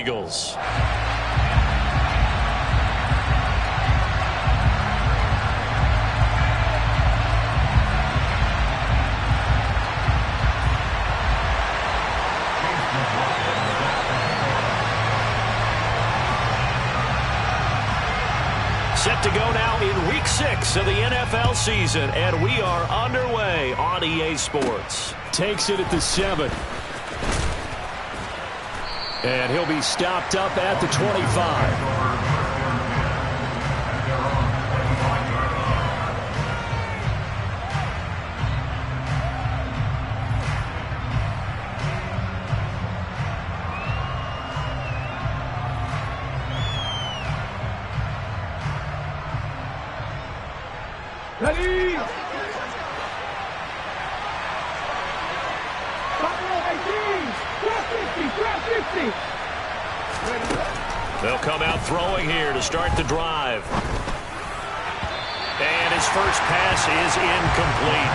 Eagles. Set to go now in Week 6 of the NFL season, and we are underway on EA Sports. Takes it at the 7. And he'll be stopped up at the 25. Ready? They'll come out throwing here to start the drive. And his first pass is incomplete.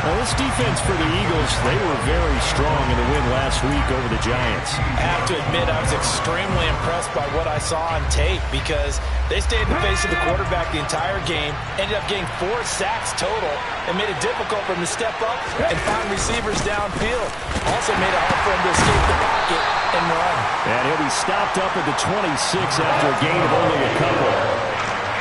Well, this defense for the Eagles, they were very strong in the win last week over the Giants. I have to admit, I was extremely impressed by what I saw on tape because they stayed in the face of the quarterback the entire game, ended up getting 4 sacks total, and made it difficult for him to step up and find receivers downfield. Also made it hard for him to escape the pocket and run. And he'll be stopped up at the 26 after a gain of only a couple.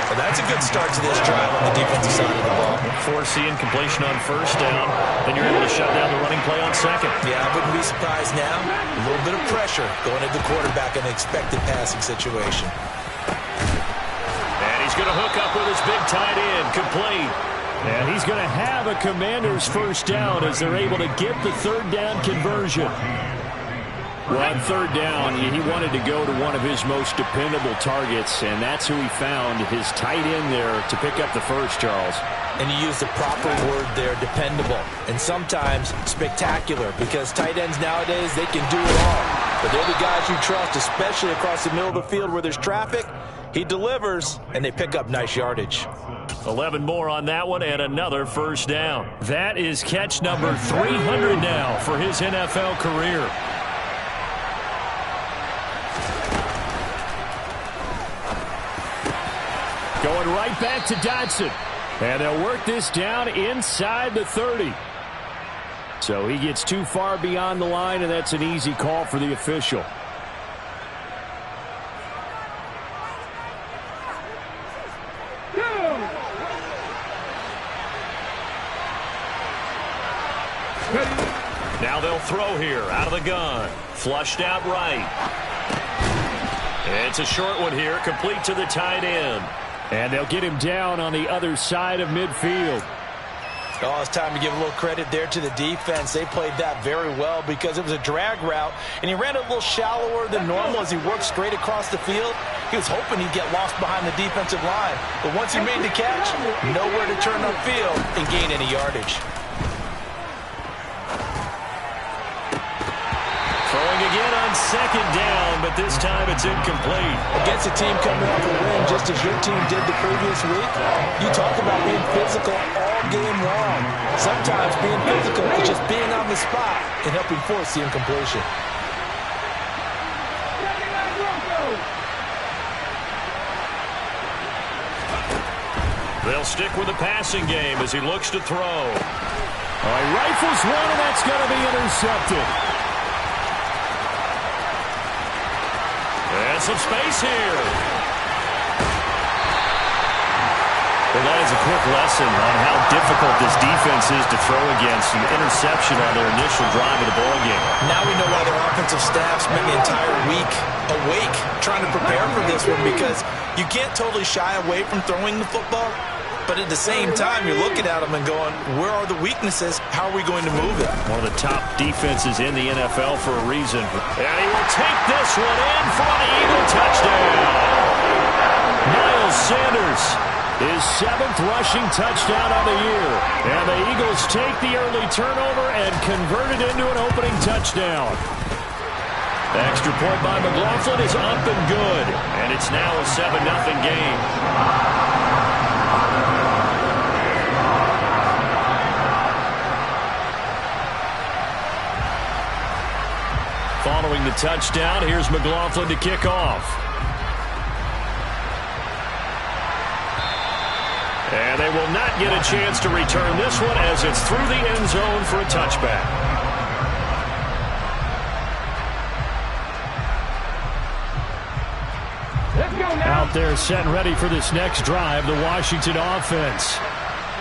Well, that's a good start to this drive on the defensive side of the ball. Forcing completion on first down. Then you're able to shut down the running play on second. Yeah, I wouldn't be surprised now. A little bit of pressure going at the quarterback in an expected passing situation. And he's going to hook up with his big tight end, complete. And he's going to have a Commander's first down as they're able to get the third down conversion. Well, on third down, he wanted to go to one of his most dependable targets, and that's who he found, his tight end there, to pick up the first, Charles. And you use the proper word there, dependable, and sometimes spectacular, because tight ends nowadays, they can do it all. But they're the guys you trust, especially across the middle of the field where there's traffic. He delivers, and they pick up nice yardage. 11 more on that one, and another first down. That is catch number 300 now for his NFL career. Going right back to Dodson. And they'll work this down inside the 30. So he gets too far beyond the line, and that's an easy call for the official. Now they'll throw here out of the gun. Flushed out right. It's a short one here, complete to the tight end. And they'll get him down on the other side of midfield. Oh, it's time to give a little credit there to the defense. They played that very well because it was a drag route, and he ran a little shallower than normal as he worked straight across the field. He was hoping he'd get lost behind the defensive line. But once he made the catch, nowhere to turn upfield and gain any yardage. Throwing again on second down, but this time it's incomplete. Against a team coming off a win just as your team did the previous week, you talk about being physical all game long. Sometimes being physical is just being on the spot and helping force the incompletion. They'll stick with the passing game as he looks to throw. He rifles one, and that's going to be intercepted. And some space here. Well, that is a quick lesson on how difficult this defense is to throw against. An interception on their initial drive of the ballgame. Now we know why their offensive staff spent the entire week awake trying to prepare for this one, because you can't totally shy away from throwing the football, but at the same time, you're looking at them and going, where are the weaknesses? How are we going to move it? One of the top defenses in the NFL for a reason. And he will take this one in for the Eagle touchdown. Miles Sanders, his 7th rushing touchdown on the year. And the Eagles take the early turnover and convert it into an opening touchdown. The extra point by McLaughlin is up and good. And it's now a 7-0 game. Following the touchdown, here's McLaughlin to kick off. And they will not get a chance to return this one as it's through the end zone for a touchback. Out there set and ready for this next drive, the Washington offense.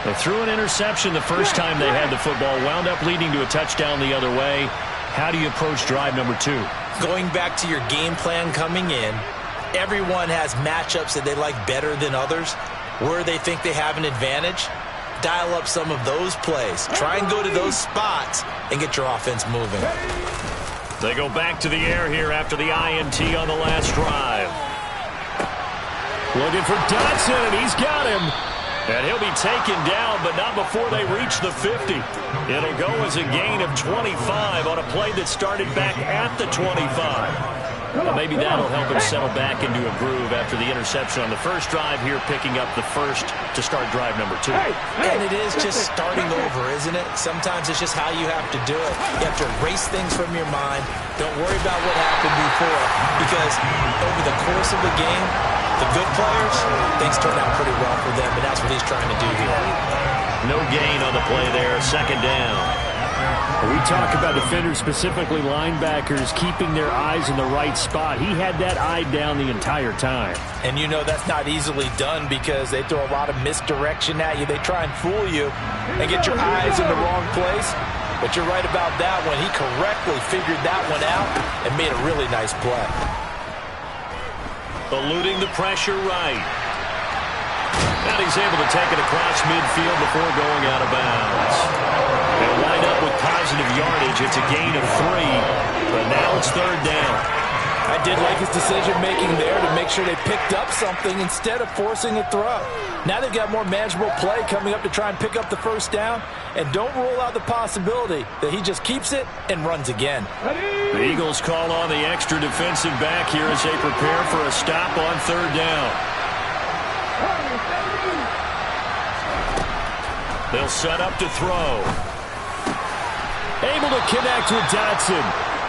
They threw an interception the first time they had the football, wound up leading to a touchdown the other way. How do you approach drive number 2? Going back to your game plan coming in, everyone has matchups that they like better than others. Where they think they have an advantage, dial up some of those plays. Try and go to those spots and get your offense moving. They go back to the air here after the INT on the last drive. Looking for Dotson, and he's got him. And he'll be taken down, but not before they reach the 50. It'll go as a gain of 25 on a play that started back at the 25. Well, maybe that'll help him settle back into a groove after the interception on the first drive here, picking up the first to start drive number 2. And it is just starting over, isn't it? Sometimes it's just how you have to do it. You have to erase things from your mind. Don't worry about what happened before, because over the course of the game, the good players, things turn out pretty well for them, and that's what he's trying to do here. No gain on the play there, second down. We talk about defenders, specifically linebackers, keeping their eyes in the right spot. He had that eye down the entire time. And you know that's not easily done because they throw a lot of misdirection at you. They try and fool you and get your eyes in the wrong place. But you're right about that one. He correctly figured that one out and made a really nice play. Eluding the pressure right. And he's able to take it across midfield before going out of bounds. They'll wind up with positive yardage. It's a gain of 3, but now it's third down. I did like his decision-making there to make sure they picked up something instead of forcing a throw. Now they've got more manageable play coming up to try and pick up the first down, and don't rule out the possibility that he just keeps it and runs again. The Eagles call on the extra defensive back here as they prepare for a stop on third down. They'll set up to throw. Able to connect with Dotson.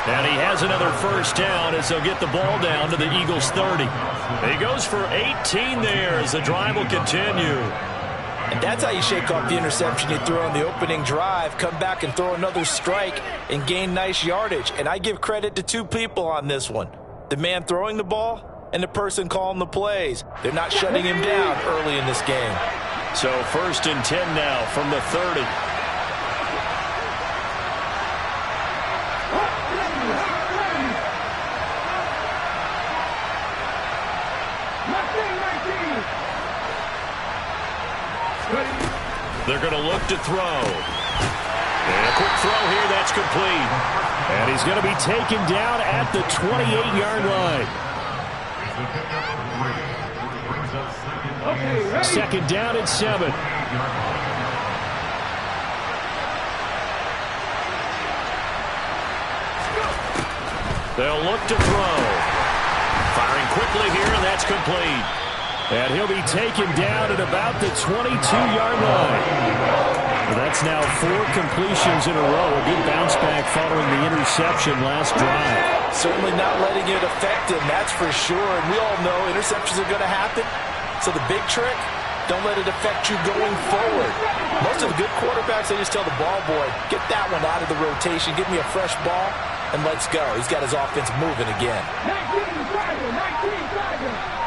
And he has another first down as they'll get the ball down to the Eagles' 30. He goes for 18 there as the drive will continue. And that's how you shake off the interception you threw on the opening drive, come back and throw another strike and gain nice yardage. And I give credit to 2 people on this one. The man throwing the ball and the person calling the plays. They're not shutting him down early in this game. So first and 10 now from the 30. They're going to look to throw. And a quick throw here, that's complete. And he's going to be taken down at the 28-yard line. Second down and 7. They'll look to throw. Firing quickly here, and that's complete. And he'll be taken down at about the 22-yard line. That's now 4 completions in a row. A good bounce back following the interception last drive. Certainly not letting it affect him, that's for sure. And we all know interceptions are going to happen. So the big trick, don't let it affect you going forward. Most of the good quarterbacks, they just tell the ball boy, get that one out of the rotation, give me a fresh ball, and let's go. He's got his offense moving again. 19 Tigers.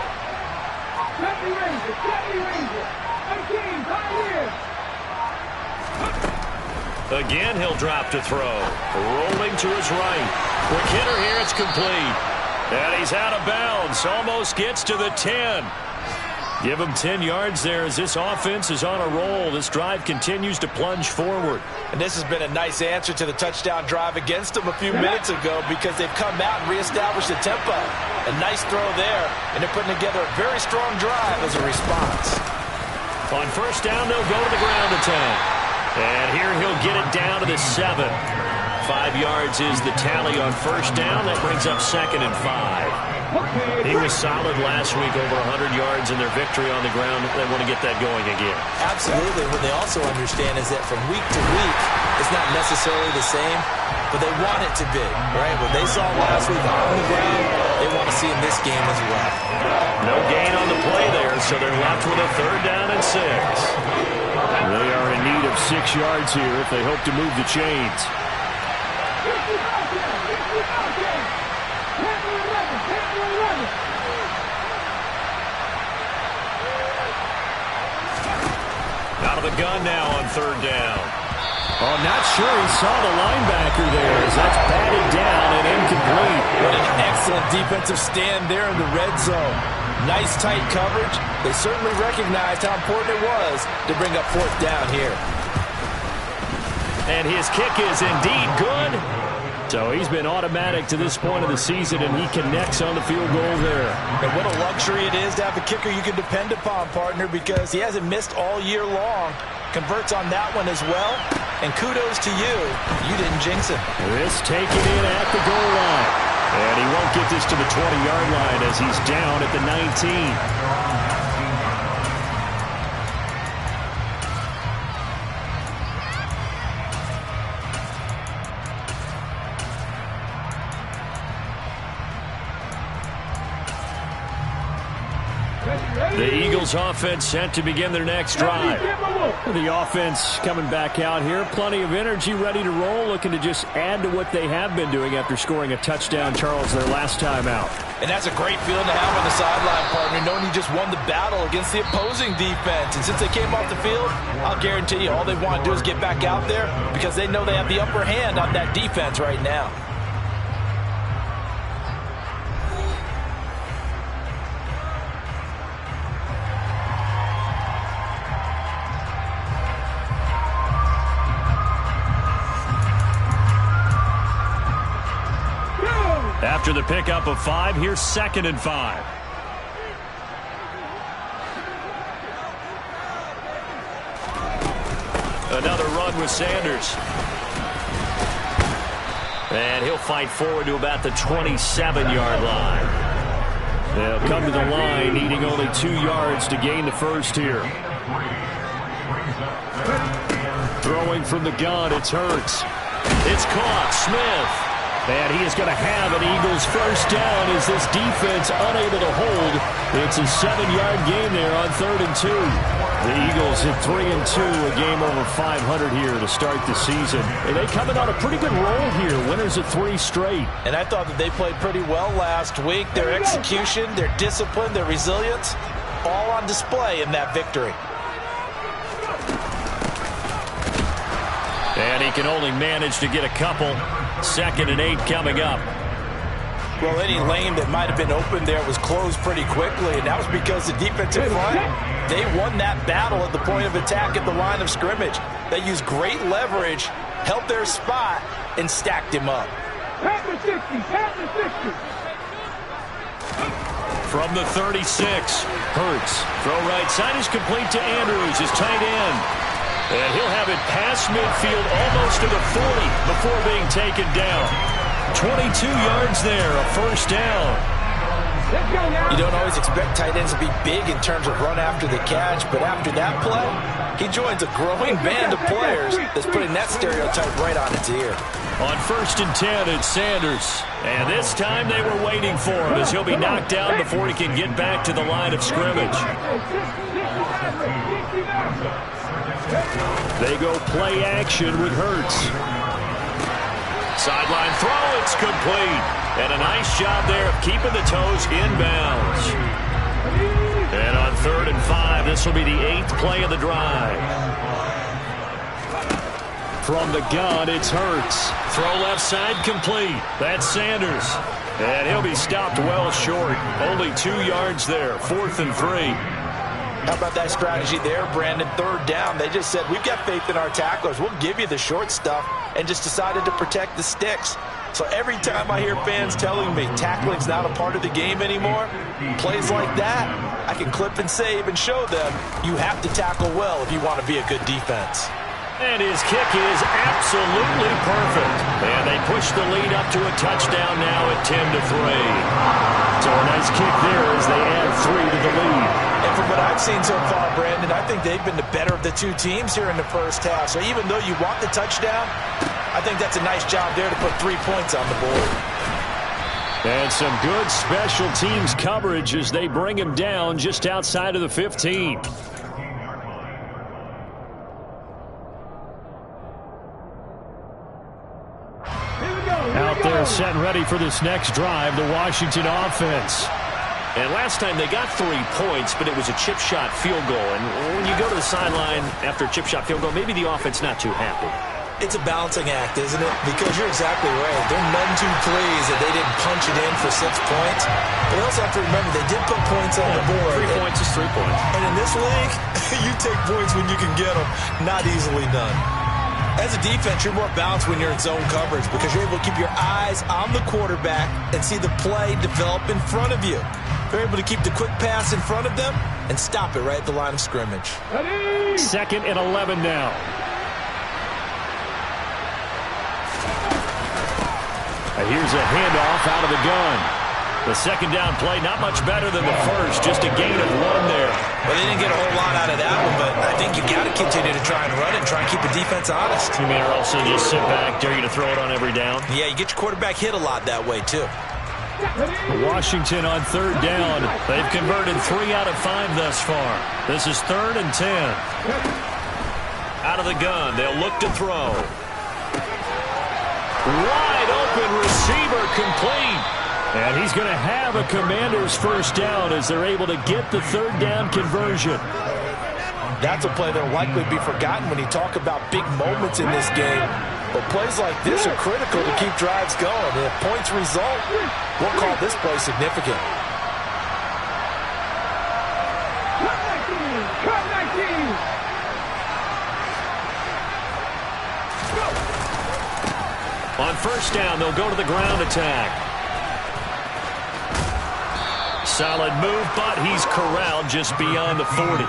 20 Rangers. 18 Pioneers. Again, he'll drop to throw. Rolling to his right. Quick hitter here, it's complete. And he's out of bounds. Almost gets to the 10. Give him 10 yards there as this offense is on a roll. This drive continues to plunge forward. And this has been a nice answer to the touchdown drive against them a few minutes ago because they've come out and reestablished the tempo. A nice throw there, and they're putting together a very strong drive as a response. On first down, they'll go to the ground attack. And here he'll get it down to the 7. 5 yards is the tally on first down. That brings up second and 5. He was solid last week, over 100 yards in their victory on the ground. They want to get that going again. Absolutely. What they also understand is that from week to week, it's not necessarily the same, but they want it to be, right? What they saw last week on the ground, they want to see in this game as well. No gain on the play there, so they're left with a 3rd down and 6. They are in need of 6 yards here if they hope to move the chains. Out of the gun now on 3rd down. Oh, not sure he saw the linebacker there as that's batted down and incomplete. What an excellent defensive stand there in the red zone. Nice tight coverage. They certainly recognized how important it was to bring up 4th down here. And his kick is indeed good. So he's been automatic to this point of the season, and he connects on the field goal there. And what a luxury it is to have a kicker you can depend upon, partner, because he hasn't missed all year long. Converts on that one as well. And kudos to you. You didn't jinx him. This taken in at the goal line. And he won't get this to the 20-yard line as he's down at the 19. The Eagles offense set to begin their next drive. The offense coming back out here. Plenty of energy, ready to roll, looking to just add to what they have been doing after scoring a touchdown, Charles, their last time out. And that's a great feeling to have on the sideline, partner, knowing you just won the battle against the opposing defense. And since they came off the field, I'll guarantee you all they want to do is get back out there because they know they have the upper hand on that defense right now. After the pickup of 5, here's 2nd and 5. Another run with Sanders. And he'll fight forward to about the 27-yard line. They'll come to the line, needing only 2 yards to gain the first here. Throwing from the gun, it's Hurts. It's caught. Smith. And he is going to have an Eagles first down as this defense unable to hold. It's a 7-yard gain there on 3rd and 2. The Eagles at 3 and 2, a game over 500 here to start the season. And they coming on a pretty good roll here, winners of 3 straight. And I thought that they played pretty well last week. Their execution, their discipline, their resilience, all on display in that victory. And he can only manage to get a couple. 2nd and 8 coming up. Well, any lane that might have been open there was closed pretty quickly, and that was because the defensive front, they won that battle at the point of attack at the line of scrimmage. They used great leverage, held their spot, and stacked him up. From the 36, Hurts. Throw right side is complete to Andrews, his tight end. And he'll have it past midfield almost to the 40 before being taken down. 22 yards there, a first down. You don't always expect tight ends to be big in terms of run after the catch, but after that play, he joins a growing band of players that's putting that stereotype right on its ear. On 1st and 10, it's Sanders. And this time they were waiting for him as he'll be knocked down before he can get back to the line of scrimmage. They go play action with Hurts. Sideline throw, it's complete. And a nice job there of keeping the toes inbounds. And on 3rd and 5, this will be the 8th play of the drive. From the gun, it's Hurts. Throw left side complete. That's Sanders. And he'll be stopped well short. Only 2 yards there, 4th and 3. How about that strategy there, Brandon? 3rd down. They just said, we've got faith in our tacklers. We'll give you the short stuff, and just decided to protect the sticks. So every time I hear fans telling me tackling's not a part of the game anymore, plays like that, I can clip and save and show them you have to tackle well if you want to be a good defense. And his kick is absolutely perfect. And they push the lead up to a touchdown now at 10-3. So a nice kick there as they add 3 to the lead. And from what I've seen so far, Brandon, I think they've been the better of the two teams here in the first half. So even though you want the touchdown, I think that's a nice job there to put 3 points on the board. And some good special teams coverage as they bring him down just outside of the 15. Out there set and ready for this next drive, the Washington offense. And last time they got 3 points, but it was a chip shot field goal. And when you go to the sideline after a chip shot field goal, maybe the offense not too happy. It's a balancing act, isn't it? Because you're exactly right. They're none too pleased that they didn't punch it in for 6 points. But you also have to remember they did put points on the board. 3 points is 3 points. And in this league, you take points when you can get them, not easily done. As a defense, you're more balanced when you're in zone coverage because you're able to keep your eyes on the quarterback and see the play develop in front of you. They're able to keep the quick pass in front of them and stop it right at the line of scrimmage. 2nd and 11 now. And here's a handoff out of the gun. The second down play, not much better than the first, just a gain of 1 there. Well, they didn't get a whole lot out of that one, but I think you got to continue to try and run it and try and keep the defense honest. You may also just sit back, dare you to throw it on every down. Yeah, you get your quarterback hit a lot that way, too. Washington on 3rd down. They've converted 3 out of 5 thus far. This is 3rd and 10. Out of the gun, they'll look to throw. Wide open receiver complete. And he's going to have a Commanders first down as they're able to get the 3rd down conversion. That's a play that will likely be forgotten when you talk about big moments in this game. But plays like this are critical to keep drives going. And if points result, we'll call this play significant. On 1st down, they'll go to the ground attack. Solid move, but he's corralled just beyond the 40.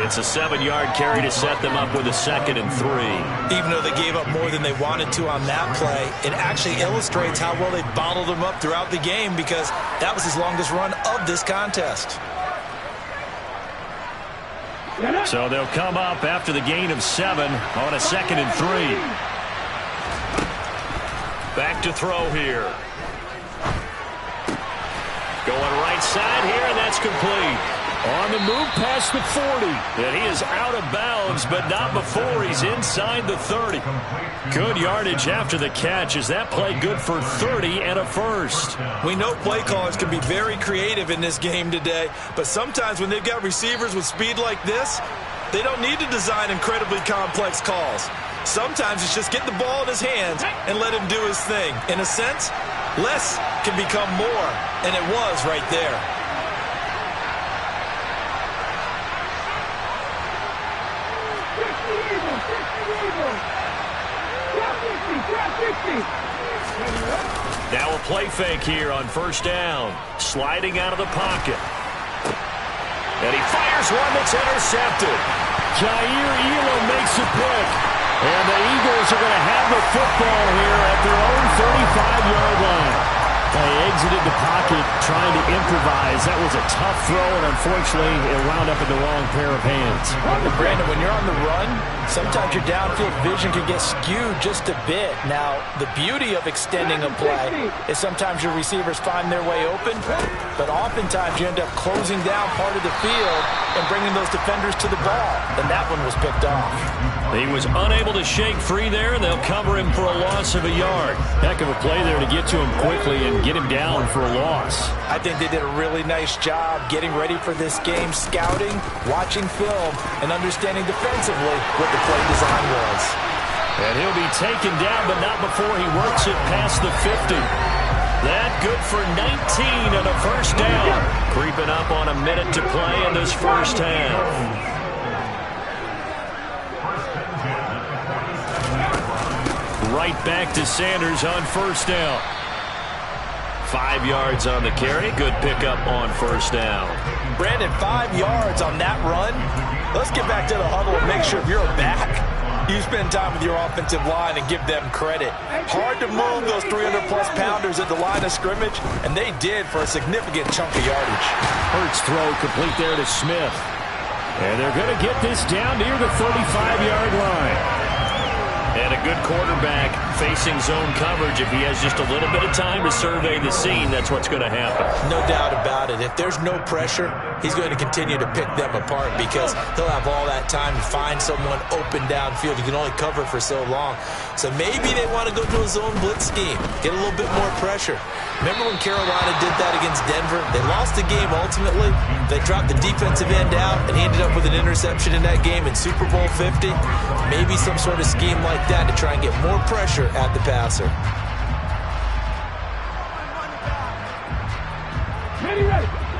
It's a 7-yard carry to set them up with a 2nd and 3. Even though they gave up more than they wanted to on that play, it actually illustrates how well they bottled them up throughout the game because that was his longest run of this contest. So they'll come up after the gain of 7 on a 2nd and 3. Back to throw here. Going right side here, and that's complete. On the move past the 40. And he is out of bounds, but not before he's inside the 30. Good yardage after the catch. Is that play good for 30 and a first? We know play callers can be very creative in this game today, but sometimes when they've got receivers with speed like this, they don't need to design incredibly complex calls. Sometimes it's just get the ball in his hands and let him do his thing. In a sense, less can become more, and it was right there. Now a play fake here on 1st down. Sliding out of the pocket. And he fires one that's intercepted. Jair Elam makes a pick. And the Eagles are going to have the football here at their own 35-yard line. They exited the pocket trying to improvise. That was a tough throw, and unfortunately, it wound up in the wrong pair of hands. Brandon, when you're on the run, sometimes your downfield vision can get skewed just a bit. Now, the beauty of extending a play is sometimes your receivers find their way open, but oftentimes you end up closing down part of the field and bringing those defenders to the ball, and that one was picked off. He was unable to shake free there, and they'll cover him for a loss of a yard. Heck of a play there to get to him quickly and get him down for a loss. I think they did a really nice job getting ready for this game, scouting, watching film, and understanding defensively what the play design was. And he'll be taken down, but not before he works it past the 50. That good for 19 and a first down. Creeping up on a minute to play in this first half. Right back to Sanders on 1st down. 5 yards on the carry. Good pickup on 1st down. Brandon, 5 yards on that run. Let's get back to the huddle and make sure if you're back, You spend time with your offensive line and give them credit. Hard to move those 300-plus pounders at the line of scrimmage, and they did for a significant chunk of yardage. Hurts throw complete there to Smith. And they're going to get this down near the 35-yard line. And a good quarterback facing zone coverage. If he has just a little bit of time to survey the scene, that's what's going to happen. No doubt about it. If there's no pressure, he's going to continue to pick them apart because he'll have all that time to find someone open downfield. He can only cover for so long. So maybe they want to go to a zone blitz scheme, get a little bit more pressure. Remember when Carolina did that against Denver? They lost the game ultimately. They dropped the defensive end out, and he ended up with an interception in that game in Super Bowl 50. Maybe some sort of scheme like that to try and get more pressure at the passer.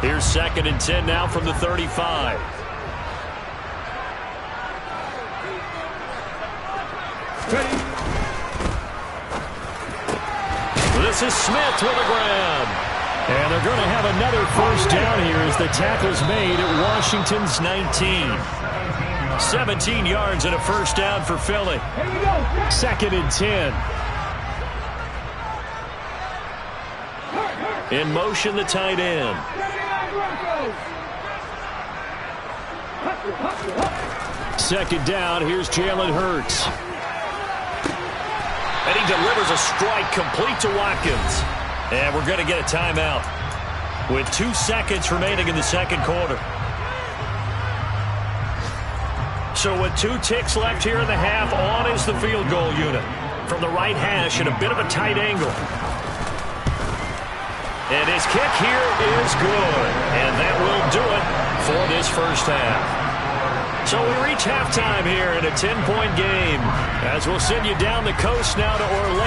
Here's 2nd and 10 now from the 35. This is Smith with a grab. And they're going to have another first down here as the tackle's made at Washington's 19. 17 yards and a first down for Philly. 2nd and 10. In motion, the tight end. Second down, here's Jalen Hurts. And he delivers a strike complete to Watkins. And we're going to get a timeout with 2 seconds remaining in the second quarter. So with 2 ticks left here in the half, on is the field goal unit. From the right hash at a bit of a tight angle. And his kick here is good. And that will do it for this first half. So we reach halftime here in a 10-point game, as we'll send you down the coast now to Orlando.